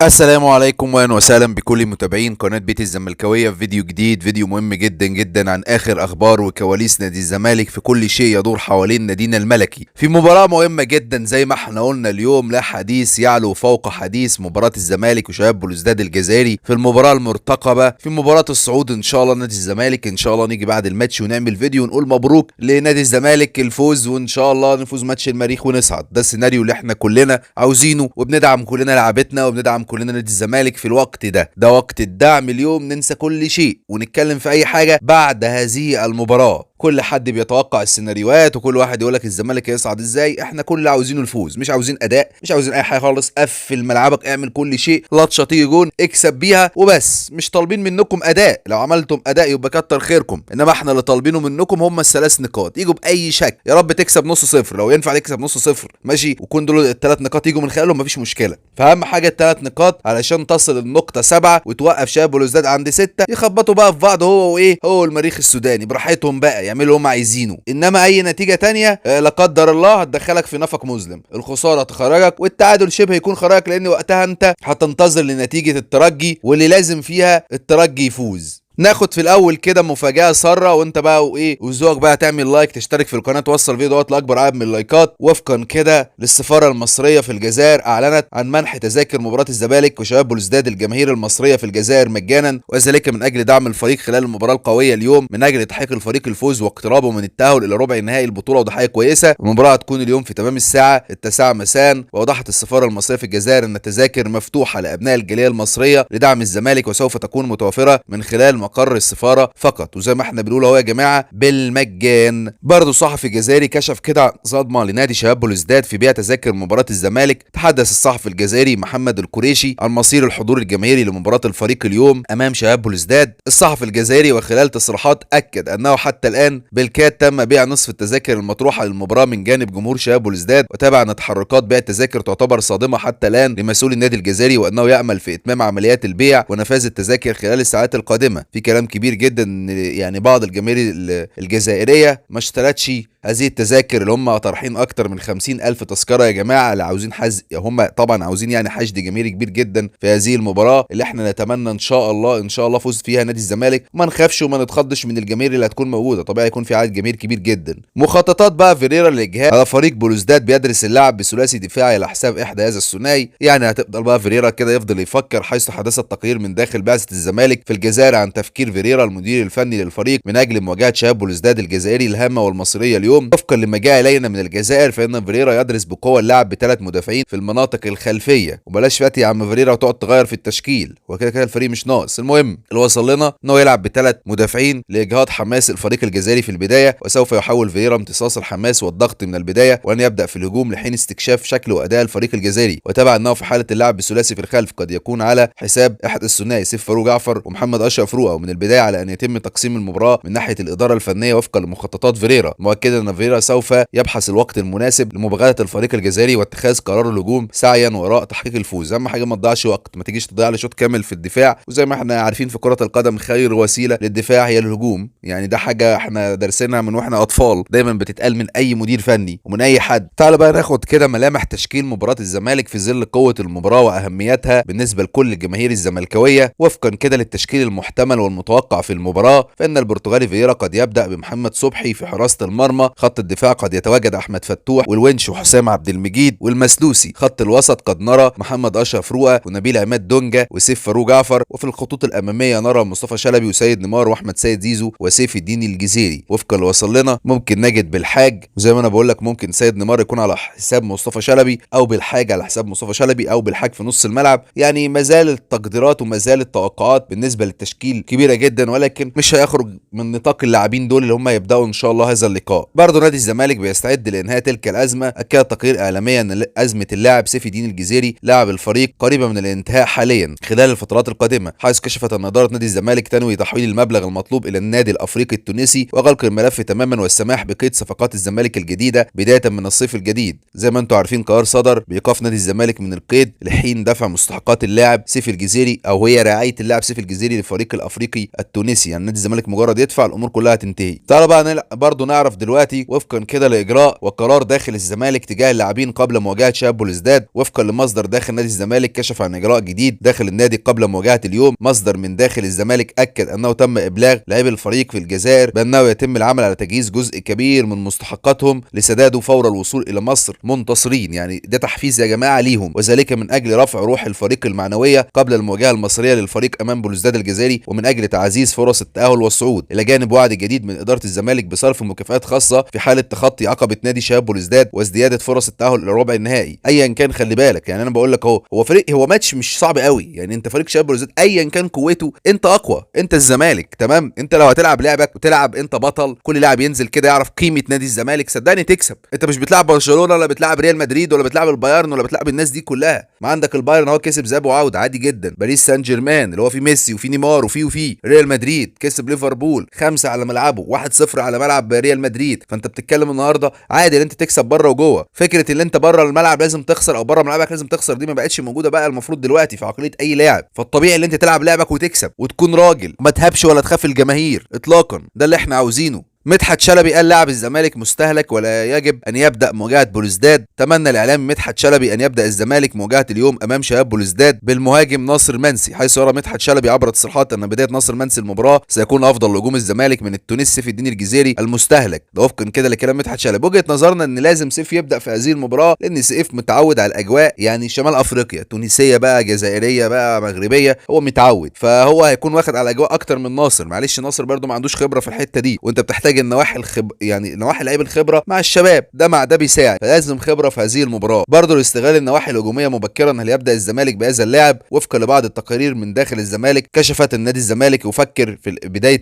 السلام عليكم واهلا وسهلا بكل متابعين قناة بيت الزملكاوية في فيديو جديد، فيديو مهم جدا جدا عن اخر اخبار وكواليس نادي الزمالك في كل شيء يدور حوالين نادينا الملكي في مباراة مهمة جدا. زي ما احنا قلنا اليوم لا حديث يعلو فوق حديث مباراة الزمالك وشباب بلوزداد الجزائري في المباراة المرتقبة في مباراة الصعود ان شاء الله. نادي الزمالك ان شاء الله نيجي بعد الماتش ونعمل فيديو ونقول مبروك لنادي الزمالك الفوز، وان شاء الله نفوز ماتش المريخ ونصعد. ده السيناريو اللي احنا كلنا عاوزينه، وبندعم كلنا لعبتنا وبندعم كلنا نادي الزمالك في الوقت ده وقت الدعم. اليوم ننسى كل شيء ونتكلم في اي حاجة بعد هذه المباراة. كل حد بيتوقع السيناريوهات وكل واحد يقولك الزمالك هيصعد ازاي. احنا كل اللي عاوزينه الفوز، مش عاوزين اداء، مش عاوزين اي حاجه خالص. قفل ملعبك، اعمل كل شيء، لطشه تيجي جون اكسب بيها وبس. مش طالبين منكم اداء، لو عملتم اداء يبقى كتر خيركم، انما احنا اللي طالبينه منكم هم الثلاث نقاط. يجوا باي شكل، يا رب تكسب نص صفر، لو ينفع تكسب نص صفر ماشي، وكون دول الثلاث نقاط يجوا من خلالهم مفيش مشكله. فاهم حاجه الثلاث نقاط علشان تصل النقطه 7 وتوقف شباب بلوزداد عند 6. يخبطوا بقى في بعض هو وايه، هو المريخ السوداني براحتهم بقى، يعملوا اللي هم عايزينه. انما اي نتيجه تانية لا قدر الله هتدخلك في نفق مظلم. الخساره تخرجك والتعادل شبه يكون خرجك، لان وقتها انت هتنتظر لنتيجه الترجي واللي لازم فيها الترجي يفوز. ناخد في الاول كده مفاجاه ساره، وانت بقى وايه وذوقك بقى تعمل لايك، تشترك في القناه، توصل الفيديو دوت لاكبر عدد من اللايكات. وفقا كده للسفاره المصريه في الجزائر اعلنت عن منح تذاكر مباراه الزمالك وشباب بلوزداد الجماهير المصريه في الجزائر مجانا، وذلك من اجل دعم الفريق خلال المباراه القويه اليوم، من اجل تحقيق الفريق الفوز واقترابه من التاهل الى ربع نهائي البطوله. وده حاجه كويسه. المباراه هتكون اليوم في تمام الساعه 9 مساء. واوضحت السفاره المصريه في الجزائر ان التذاكر مفتوحه لابناء الجاليه المصريه لدعم الزمالك، وسوف تكون متوفره من خلال مقر السفاره فقط، وزي ما احنا بنقول اهو يا جماعه بالمجان. برضه صحفي جزائري كشف كده عن صدمه لنادي شباب بلوزداد في بيع تذاكر مباراه الزمالك. تحدث الصحفي الجزائري محمد القريشي عن مصير الحضور الجماهيري لمباراه الفريق اليوم امام شباب بلوزداد. الصحفي الجزائري وخلال تصريحات اكد انه حتى الان بالكاد تم بيع نصف التذاكر المطروحه للمباراه من جانب جمهور شباب بلوزداد، وتابع ان تحركات بيع التذاكر تعتبر صادمه حتى الان لمسؤول النادي الجزائري، وانه يامل في اتمام عمليات البيع ونفاذ التذاكر خلال الساعات القادمه. في كلام كبير جدا يعني بعض الجماهير الجزائريه ما اشترتش هذه التذاكر، اللي هم طارحين اكتر من 50,000 تذكره يا جماعه، اللي عاوزين هم طبعا عاوزين يعني حشد جماهيري كبير جدا في هذه المباراه اللي احنا نتمنى ان شاء الله فوز فيها نادي الزمالك، وما نخافش وما نتخضش من الجماهير اللي هتكون موجوده. طبيعي يكون في عدد جماهير كبير جدا. مخططات بقى فيريرا للاجهاد على فريق بلوزداد، بيدرس اللعب بثلاثي دفاعي على حساب احدى هذا الثنائي. يعني هتفضل بقى فيريرا كده يفضل يفكر، حيث حدث التقرير من داخل بعثه الزمالك في الجزائر عن تفكير فيريرا المدير الفني للفريق من اجل مواجهه شباب بلوزداد الجزائري الهامه والمصريه اليوم. وفقا لما جاء الينا من الجزائر فان فيريرا يدرس بقوه اللعب بثلاث مدافعين في المناطق الخلفيه. وبلاش فاتي يا عم فيريرا وتقعد تغير في التشكيل، وكده كده الفريق مش ناقص. المهم اللي وصل لنا ان هو يلعب بثلاث مدافعين لاجهاض حماس الفريق الجزائري في البدايه، وسوف يحاول فيريرا امتصاص الحماس والضغط من البدايه، وان يبدا في الهجوم لحين استكشاف شكل واداء الفريق الجزائري. وتابع انه في حاله اللعب بثلاثي في الخلف قد يكون على حساب احد الثنائي سيف فاروق جعفر ومحمد اشرف روقه، ومن البدايه على ان يتم تقسيم المباراه من ناحيه الاداره الفنيه وفقا لمخططات فيريرا، مؤكدا ان فيريرا سوف يبحث الوقت المناسب لمباغته الفريق الجزائري واتخاذ قرار الهجوم سعيا وراء تحقيق الفوز. اهم حاجه ما تضيعش وقت، ما تجيش تضيع لي شوط كامل في الدفاع، وزي ما احنا عارفين في كره القدم خير وسيله للدفاع هي الهجوم. يعني ده حاجه احنا دارسينها من واحنا اطفال، دايما بتتقال من اي مدير فني ومن اي حد. تعال بقى ناخد كده ملامح تشكيل مباراه الزمالك في ظل قوه المباراه واهميتها بالنسبه لكل الجماهير الزملكاويه. وفقا كده للتشكيل المحتمل والمتوقع في المباراه، فان البرتغالي فييرا قد يبدا بمحمد صبحي في حراسه المرمى. خط الدفاع قد يتواجد احمد فتوح والونش وحسام عبد المجيد والمسلوسي. خط الوسط قد نرى محمد اشرف روقه ونبيل عماد دونجا وسيف فاروق جعفر. وفي الخطوط الاماميه نرى مصطفى شلبي وسيد نيمار واحمد سيد زيزو وسيف الدين الجزيري. وفقا اللي وصل لنا ممكن نجد بالحاج، وزي ما انا بقول لك ممكن سيد نيمار يكون على حساب مصطفى شلبي، او بالحاج على حساب مصطفى شلبي، او بالحاج في نص الملعب. يعني ما زال التقديرات وما زال التوقعات بالنسبه للتشكيل كبيره جدا، ولكن مش هيخرج من نطاق اللاعبين دول اللي هم يبداوا ان شاء الله هذا اللقاء. برضه نادي الزمالك بيستعد لانهاء تلك الازمه. اكد تقرير اعلامي ان ازمه اللاعب سيف الدين الجزيري لاعب الفريق قريبه من الانتهاء حاليا خلال الفترات القادمه، حيث كشفت ان اداره نادي الزمالك تنوي تحويل المبلغ المطلوب الى النادي الافريقي التونسي وغلق الملف تماما والسماح بقيد صفقات الزمالك الجديده بدايه من الصيف الجديد. زي ما انتم عارفين قرار صدر بايقاف نادي الزمالك من القيد لحين دفع مستحقات اللاعب سيف الجزيري، او هي رعايه اللاعب سيف الجزيري للفريق الافريقي الافريقي التونسي. يعني نادي الزمالك مجرد يدفع الامور كلها هتنتهي. تعالى بقى برضه نعرف دلوقتي وفقا كده لاجراء وقرار داخل الزمالك تجاه اللاعبين قبل مواجهه شباب بلوزداد. وفقا لمصدر داخل نادي الزمالك كشف عن اجراء جديد داخل النادي قبل مواجهه اليوم. مصدر من داخل الزمالك اكد انه تم ابلاغ لاعبي الفريق في الجزائر بانه يتم العمل على تجهيز جزء كبير من مستحقاتهم لسداده فور الوصول الى مصر منتصرين. يعني ده تحفيز يا جماعه ليهم، وذلك من اجل رفع روح الفريق المعنويه قبل المواجهه المصريه للفريق امام بلوزداد الجزائري، ومن اجل تعزيز فرص التاهل والصعود، الى جانب وعد جديد من اداره الزمالك بصرف مكافآت خاصه في حاله تخطي عقبه نادي شباب بلوزداد وازدياده فرص التاهل الى ربع النهائي. ايا كان خلي بالك، يعني انا بقول لك اهو، هو فريق، هو ماتش مش صعب قوي. يعني انت فريق شباب بلوزداد ايا كان قوته انت اقوى، انت الزمالك تمام. انت لو هتلعب لعبك وتلعب انت بطل، كل لاعب ينزل كده يعرف قيمه نادي الزمالك، صدقني تكسب. انت مش بتلعب برشلونه ولا بتلعب ريال مدريد ولا بتلعب البايرن ولا بتلعب الناس دي كلها. ما عندك البايرن هو كسب ذهاب وعوده عادي جدا، باريس سان جيرمان اللي هو فيه ميسي وفيه نيمار وفيه ريال مدريد كسب ليفربول 5 على ملعبه 1-0 على ملعب ريال مدريد. فانت بتتكلم النهارده عادي ان انت تكسب بره وجوه. فكره ان انت بره الملعب لازم تخسر او بره ملعبك لازم تخسر دي ما بقتش موجوده بقى المفروض دلوقتي في عقليه اي لاعب. فالطبيعي ان انت تلعب لعبك وتكسب وتكون راجل، ما تهبش ولا تخاف الجماهير اطلاقا. ده اللي احنا عاوزينه. مدحت شلبي قال لاعب الزمالك مستهلك ولا يجب ان يبدا مواجهه بلوزداد. تمنى الاعلامي مدحت شلبي ان يبدا الزمالك مواجهه اليوم امام شباب بلوزداد بالمهاجم ناصر منسي، حيث يرى مدحت شلبي عبر تصريحات ان بدايه ناصر منسي المباراه سيكون افضل هجوم الزمالك من التونسي سيف الدين الجزيري المستهلك. ده وفقا كده لكلام مدحت شلبي. وجهه نظرنا ان لازم سيف يبدا في هذه المباراه، لان سيف متعود على الاجواء، يعني شمال افريقيا، تونسيه بقى، جزائريه بقى، مغربيه، هو متعود، فهو هيكون واخد على الاجواء اكتر من ناصر. معلش ناصر برده ما عندوش خبره في الحته دي، وانت بتحتاج النواحي يعني نواحي لعيب الخبره مع الشباب، ده مع ده بيساعد، فلازم خبره في هذه المباراه. برضه لاستغلال النواحي الهجوميه مبكرا هل يبدا الزمالك بهذا اللاعب. وفقا لبعض التقارير من داخل الزمالك كشفت النادي الزمالك يفكر في بدايه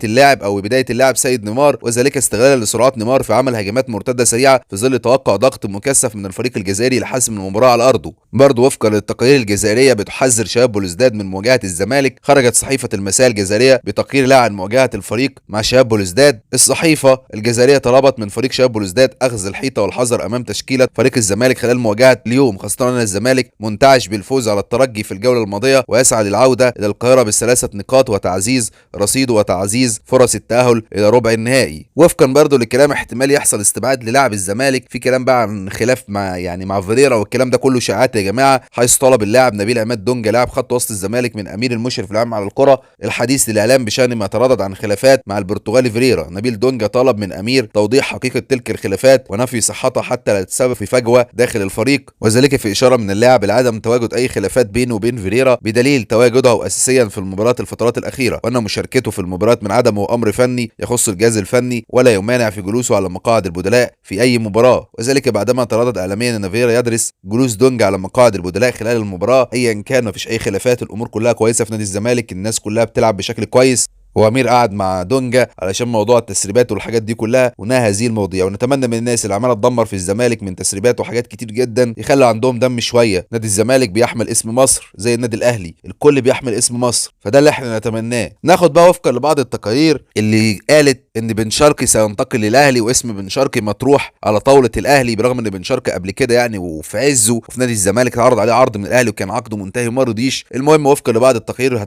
اللاعب سيد نيمار، وذلك استغلالا لسرعات نيمار في عمل هجمات مرتده سريعه في ظل توقع ضغط مكثف من الفريق الجزائري لحسم المباراه على ارضه. برضه وفقا للتقارير الجزائريه بتحذر شباب بلوزداد من مواجهه الزمالك. خرجت صحيفه المساء الجزائريه بتقرير لها عن مواجهه الفريق مع شباب بلوزداد. الصحيفه الجزائريه طلبت من فريق شباب بلوزداد اخذ الحيطه والحذر امام تشكيله فريق الزمالك خلال مواجهه اليوم، خاصه ان الزمالك منتعش بالفوز على الترجي في الجوله الماضيه ويسعى للعوده الى القاهره بالثلاثه نقاط وتعزيز رصيده وتعزيز فرص التاهل الى ربع النهائي. وفقا برضه لكلام احتمال يحصل استبعاد للاعب الزمالك، في كلام بقى عن خلاف مع فيريرا، والكلام ده كله شائعات يا جماعه، حيث طلب اللاعب نبيل عماد دونجا لاعب خط وسط الزمالك من امير المشرف العام على الكره الحديث للاعلام بشان ما تردد عن خلافات مع البرتغالي فيريرا. نبيل دونجا طلب من امير توضيح حقيقه تلك الخلافات ونفي صحتها حتى لا تسبب في فجوه داخل الفريق، وذلك في اشاره من اللاعب لعدم تواجد اي خلافات بينه وبين فيريرا بدليل تواجده اساسيا في المباراه الفترات الاخيره، وان مشاركته في المباريات من عدمه امر فني يخص الجهاز الفني ولا يمانع في جلوسه على مقاعد البدلاء في اي مباراه، وذلك بعدما تردد اعلاميا ان فيريرا يدرس جلوس دونجا على مقاعد البدلاء خلال المباراه. ايا كان مفيش اي خلافات، الامور كلها كويسه في نادي الزمالك، الناس كلها بتلعب بشكل كويس، وامير قعد مع دونجا علشان موضوع التسريبات والحاجات دي كلها ونهى هذه المواضيع. ونتمنى من الناس اللي عماله تدمر في الزمالك من تسريبات وحاجات كتير جدا يخلي عندهم دم شويه. نادي الزمالك بيحمل اسم مصر زي النادي الاهلي، الكل بيحمل اسم مصر، فده اللي احنا نتمناه. ناخد بقى وفقا لبعض التقارير اللي قالت ان بن شرقي سينتقل للاهلي، واسم بن شرقي مطروح على طاوله الاهلي، برغم ان بن شرقي قبل كده يعني وفي عزه وفي نادي الزمالك اتعرض عليه عرض من الاهلي وكان عقده منتهي وما رضيش. المهم وفقا لبعض التقارير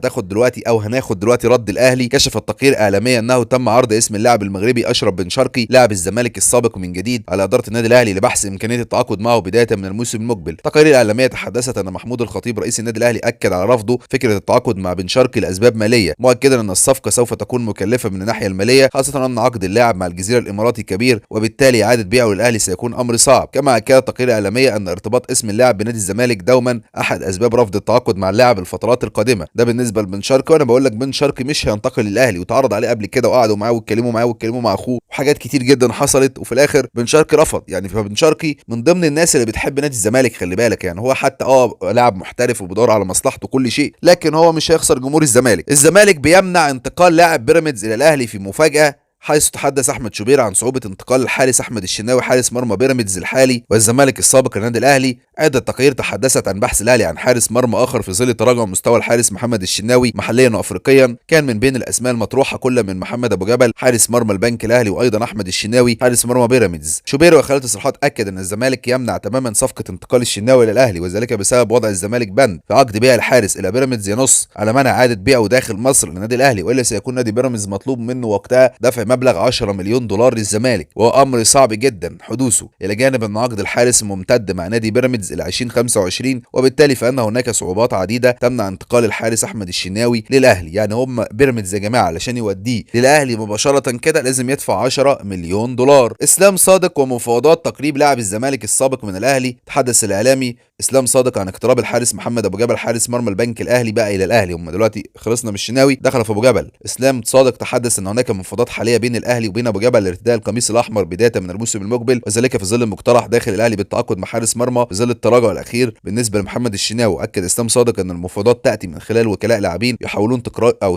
هناخد دلوقتي رد الاهلي. كشف التقرير اعلاميا انه تم عرض اسم اللاعب المغربي اشرف بن شرقي لاعب الزمالك السابق من جديد على اداره النادي الاهلي لبحث امكانيه التعاقد معه بدايه من الموسم المقبل. تقارير اعلاميه تحدثت ان محمود الخطيب رئيس النادي الاهلي اكد على رفضه فكره التعاقد مع بن شرقي لاسباب ماليه، مؤكدا ان الصفقه سوف تكون مكلفه من الناحيه الماليه، خاصه ان عقد اللاعب مع الجزيره الاماراتي كبير وبالتالي اعاده بيعه للاهلي سيكون امر صعب. كما اكدت تقارير اعلاميه ان ارتباط اسم اللاعب بنادي الزمالك دوما احد اسباب رفض التعاقد مع اللاعب الفترات القادمه. ده بالنسبه لبن شرقي، وانا بقول لك بن شرقي مش هينتقل للاهلي، وتعرض عليه قبل كده وقعدوا معاه واتكلموا مع اخوه وحاجات كتير جدا حصلت، وفي الاخر بن شرقي رفض. يعني فبن شرقي من ضمن الناس اللي بتحب نادي الزمالك، خلي بالك، يعني هو حتى لاعب محترف وبيدور على مصلحته كل شيء، لكن هو مش هيخسر جمهور الزمالك. الزمالك بيمنع انتقال لاعب بيراميدز الى الاهلي في مفاجاه حيث تحدث احمد شوبير عن صعوبه انتقال الحارس احمد الشناوي حارس مرمى بيراميدز الحالي والزمالك السابق للنادي الاهلي. عده تقارير تحدثت عن بحث الاهلي عن حارس مرمى اخر في ظل تراجع مستوى الحارس محمد الشناوي محليا وافريقيا. كان من بين الاسماء المطروحه كل من محمد ابو جبل حارس مرمى البنك الاهلي وايضا احمد الشناوي حارس مرمى بيراميدز. شوبير وخلال تصريحات اكد ان الزمالك يمنع تماما صفقه انتقال الشناوي الى الاهلي، وذلك بسبب وضع الزمالك بند في عقد بيع الحارس الى بيراميدز ينص على منع اعاده بيعه داخل مصر للنادي الاهلي، والا سيكون نادي بيراميدز مطلوب منه وقتها دفع مبلغ 10 مليون دولار للزمالك، وهو امر صعب جدا حدوثه، الى جانب ان عقد الحارس ممتد مع نادي بيراميدز الى 2025، وبالتالي فان هناك صعوبات عديده تمنع انتقال الحارس احمد الشناوي للاهلي. يعني هم بيراميدز يا جماعه علشان يوديه للاهلي مباشره كده لازم يدفع 10 مليون دولار. اسلام صادق ومفاوضات تقريب لاعب الزمالك السابق من الاهلي. تحدث الاعلامي اسلام صادق عن اقتراب الحارس محمد ابو جبل حارس مرمى البنك الاهلي بقى الى الاهلي. هم دلوقتي خلصنا من الشناوي دخل في ابو جبل. اسلام صادق تحدث ان هناك مفاوضات حاليه بين الاهلي وبين ابو جبل لارتداء القميص الاحمر بدايه من الموسم المقبل، وذلك في ظل المقترح داخل الاهلي بالتعاقد مع حارس مرمى في ظل التراجع الاخير بالنسبه لمحمد الشناوي. اكد اسلام صادق ان المفاوضات تاتي من خلال وكلاء لاعبين يحاولون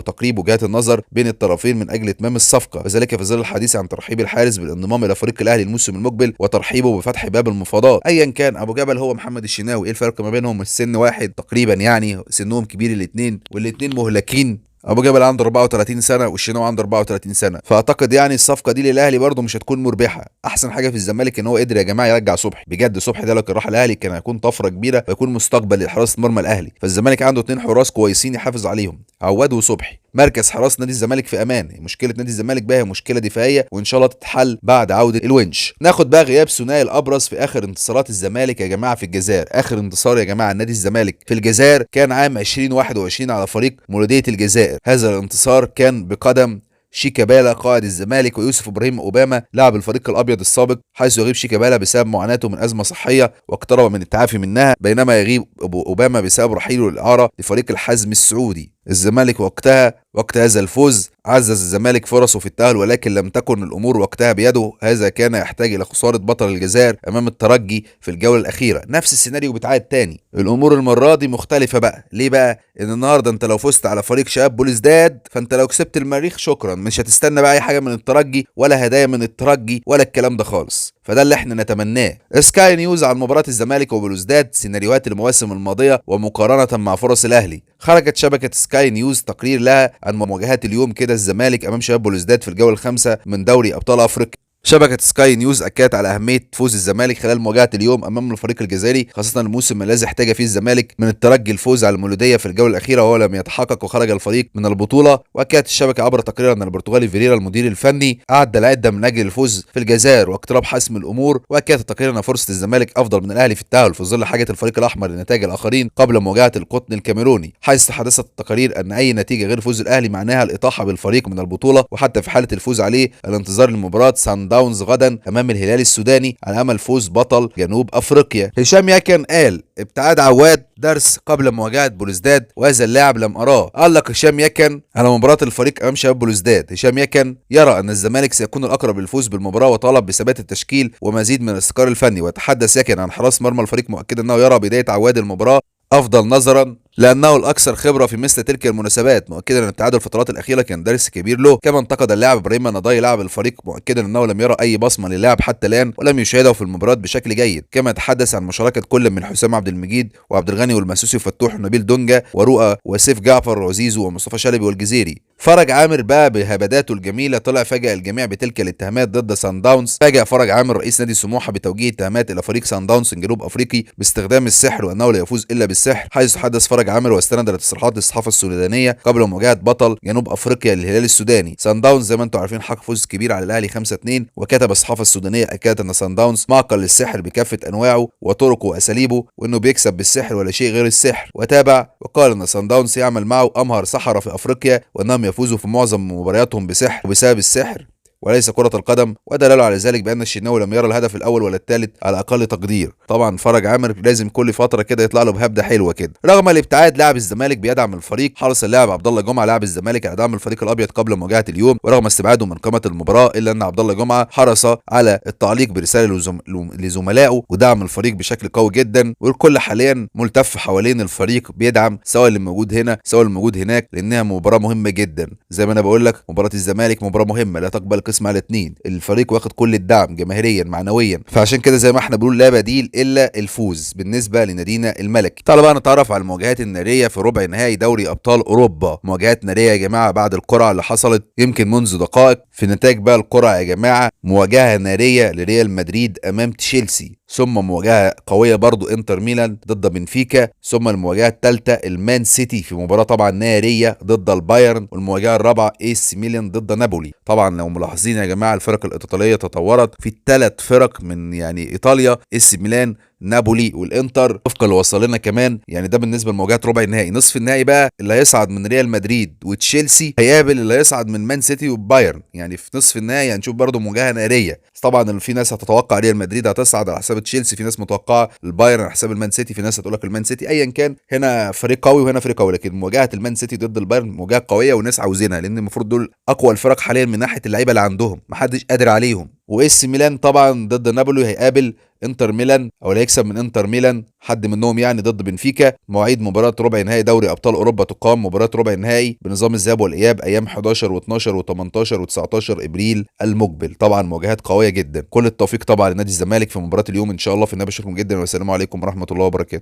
تقريب وجهات النظر بين الطرفين من اجل اتمام الصفقه، وذلك في ظل الحديث عن ترحيب الحارس بالانضمام الى فريق الاهلي الموسم المقبل وترحيبه بفتح باب المفاوضات. ايا كان ابو جبل هو محمد الشناوي، ايه الفرق ما بينهم؟ السن واحد تقريبا، يعني سنهم كبير الاثنين والاثنين مهلكين. ابو جبل عنده 34 سنه والشناوي عنده 34 سنه، فاعتقد يعني الصفقه دي للاهلي برده مش هتكون مربحه. احسن حاجه في الزمالك ان هو قدر يا جماعه يرجع صبحي، بجد صبحي ده لو كان راح الاهلي كان هيكون طفره كبيره ويكون مستقبل لحراسه مرمى الاهلي. فالزمالك عنده 2 حراس كويسين يحافظ عليهم، عواد وصبحي. مركز حراس نادي الزمالك في امان. مشكله نادي الزمالك بقى هي مشكله دفاعيه وان شاء الله تتحل بعد عوده الونش. ناخد بقى غياب ثنائي الابرز في اخر انتصارات الزمالك يا جماعه في الجزائر. اخر انتصار يا جماعه نادي الزمالك في الجزائر كان عام 2021 على فريق مولوديه الجزائر. هذا الانتصار كان بقدم شيكابالا قائد الزمالك ويوسف ابراهيم اوباما لاعب الفريق الابيض السابق، حيث يغيب شيكابالا بسبب معاناته من ازمه صحيه واقترب من التعافي منها، بينما يغيب اوباما بسبب رحيله للاعاره لفريق الحزم السعودي. الزمالك وقت هذا الفوز عزز الزمالك فرصه في التأهل، ولكن لم تكن الامور وقتها بيده. هذا كان يحتاج الى خساره بطل الجزائر امام الترجي في الجوله الاخيره. نفس السيناريو بيتعاد تاني. الامور المره دي مختلفه بقى. ليه بقى؟ ان النهارده انت لو فزت على فريق شباب بوليسداد فانت لو كسبت المريخ شكرا، مش هتستنى بقى اي حاجه من الترجي ولا هدايا من الترجي ولا الكلام ده خالص. فده اللي احنا نتمناه. سكاي نيوز عن مباراه الزمالك وبوليسداد، سيناريوهات المواسم الماضيه ومقارنه مع فرص الاهلي. خرجت شبكه سكاي نيوز تقرير لها عن مواجهات اليوم كده الزمالك امام شباب بوليسداد في الجوله الخامسه من دوري ابطال افريقيا. شبكة سكاي نيوز أكدت على أهمية فوز الزمالك خلال مواجهة اليوم أمام الفريق الجزائري، خاصة الموسم الذي احتاج فيه الزمالك من الترجي الفوز على المولودية في الجولة الأخيرة وهو لم يتحقق وخرج الفريق من البطولة. وأكدت الشبكة عبر تقرير أن البرتغالي فيريرا المدير الفني أعد العدة من أجل الفوز في الجزائر واقتراب حسم الأمور. وأكدت التقرير أن فرصة الزمالك أفضل من الأهلي في التأهل في ظل حاجة الفريق الأحمر لنتائج الآخرين قبل مواجهة القطن الكاميروني، حيث تحدثت التقارير أن أي نتيجة غير فوز الأهلي معناها الإطاحة بالفريق من البطولة، وحتى في حالة الفوز عليه الانتظار لمباراة سان داونز غدا امام الهلال السوداني على امل فوز بطل جنوب افريقيا. هشام يكن قال ابتعاد عواد درس قبل مواجهه بوليسداد وهذا اللاعب لم اراه. علق هشام يكن على مباراه الفريق امام شباب بوليسداد. هشام يكن يرى ان الزمالك سيكون الاقرب للفوز بالمباراه وطالب بثبات التشكيل ومزيد من الاستقرار الفني. وتحدث يكن عن حراس مرمى الفريق مؤكدا انه يرى بدايه عواد المباراه افضل نظرا لانه الاكثر خبره في مثل تلك المناسبات، مؤكدا ان ابتعاد الفترات الاخيره كان درس كبير له. كما انتقد اللاعب ابراهيم نضاي لاعب الفريق مؤكدا انه لم يرى اي بصمه للاعب حتى الان ولم يشاهده في المباراه بشكل جيد. كما تحدث عن مشاركه كل من حسام عبد المجيد وعبد الغني والمسوسي وفتوح ونبيل دونجا ورؤى وسيف جعفر وعزيزو ومصطفى شلبي والجزيري. فرج عامر بقى بهبداته الجميله طلع فاجأ الجميع بتلك الاتهامات ضد سان داونز. فاجأ فرج عامر رئيس نادي سموحه بتوجيه اتهامات الى فريق سان داونز الجنوب افريقي باستخدام السحر وانه لا يفوز الا بالسحر، حيث تحدث فرج عامر واستند لتصريحات الصحافه السودانيه قبل مواجهه بطل جنوب افريقيا للهلال السوداني. سان داونز زي ما انتم عارفين حقق فوز كبير على الاهلي 5-2، وكتب الصحافه السودانيه اكدت ان سان داونز معقل للسحر بكافه انواعه وطرقه واساليبه وانه بيكسب بالسحر ولا شيء غير السحر. وتابع وقال ان سان داونز يعمل معه امهر سحره في افريقيا وانهم يفوزوا في معظم مبارياتهم بسحر وبسبب السحر وليس كرة القدم، ودلالوا على ذلك بأن الشناوي لم يرى الهدف الأول ولا الثالث على أقل تقدير. طبعا فرج عامر لازم كل فترة كده يطلع له بهبدة حلوة كده. رغم الابتعاد لاعب الزمالك بيدعم الفريق. حرص اللاعب عبد الله جمعة لاعب الزمالك على دعم الفريق الأبيض قبل مواجهة اليوم، ورغم استبعاده من قمة المباراة إلا أن عبد الله جمعة حرص على التعليق برسالة لزملائه ودعم الفريق بشكل قوي جدا. والكل حاليا ملتف حوالين الفريق بيدعم سواء اللي موجود هنا سواء اللي موجود هناك، لأنها مباراة مهمة جدا. زي ما أنا بقول لك مباراة الزمالك مباراة مهمة لا تقبل بينقسم على 2. الفريق واخد كل الدعم جماهيريا معنويا، فعشان كده زي ما احنا بنقول لا بديل الا الفوز بالنسبه لنادينا الملكي. تعالوا بقى نتعرف على المواجهات الناريه في ربع نهائي دوري ابطال اوروبا. مواجهات ناريه يا جماعه بعد القرعه اللي حصلت يمكن منذ دقائق. في نتائج بقى القرعه يا جماعه: مواجهه ناريه لريال مدريد امام تشيلسي، ثم مواجهه قويه برضو انتر ميلان ضد بنفيكا، ثم المواجهه الثالثه المان سيتي في مباراه طبعا ناريه ضد البايرن، والمواجهه الرابعه ايس ميلان ضد نابولي. طبعا لو ملاحظين يا جماعه الفرق الايطاليه تطورت في الثلاث فرق من ايطاليا: ايس ميلان، نابولي والانتر، وفقا اللي وصل لنا كمان. يعني ده بالنسبه لمواجهات ربع النهائي. نصف النهائي بقى اللي هيصعد من ريال مدريد وتشيلسي هيقابل اللي هيصعد من مان سيتي وبايرن. يعني في نصف النهائي هنشوف برضه مواجهه ناريه. طبعا في ناس هتتوقع ريال مدريد هتصعد على حساب تشيلسي، في ناس متوقعه البايرن على حساب المان سيتي، في ناس هتقول لك المان سيتي. ايا كان هنا فريق قوي وهنا فريق قوي، لكن مواجهه المان سيتي ضد البايرن مواجهه قويه والناس عاوزينها، لان المفروض دول اقوى الفرق حاليا من ناحيه اللعيبه اللي عندهم، محدش قادر عليهم. واس ميلان طبعا ضد نابولي هيقابل انتر ميلان، او اللي هيكسب من انتر ميلان حد منهم يعني ضد بنفيكا. مواعيد مباراه ربع نهائي دوري ابطال اوروبا: تقام مباراه ربع النهائي بنظام الذهاب والاياب ايام 11 و12 و18 و19 ابريل المقبل. طبعا مواجهات قويه جدا. كل التوفيق طبعا لنادي الزمالك في مباراه اليوم ان شاء الله. في النهايه بشكركم جدا والسلام عليكم ورحمه الله وبركاته.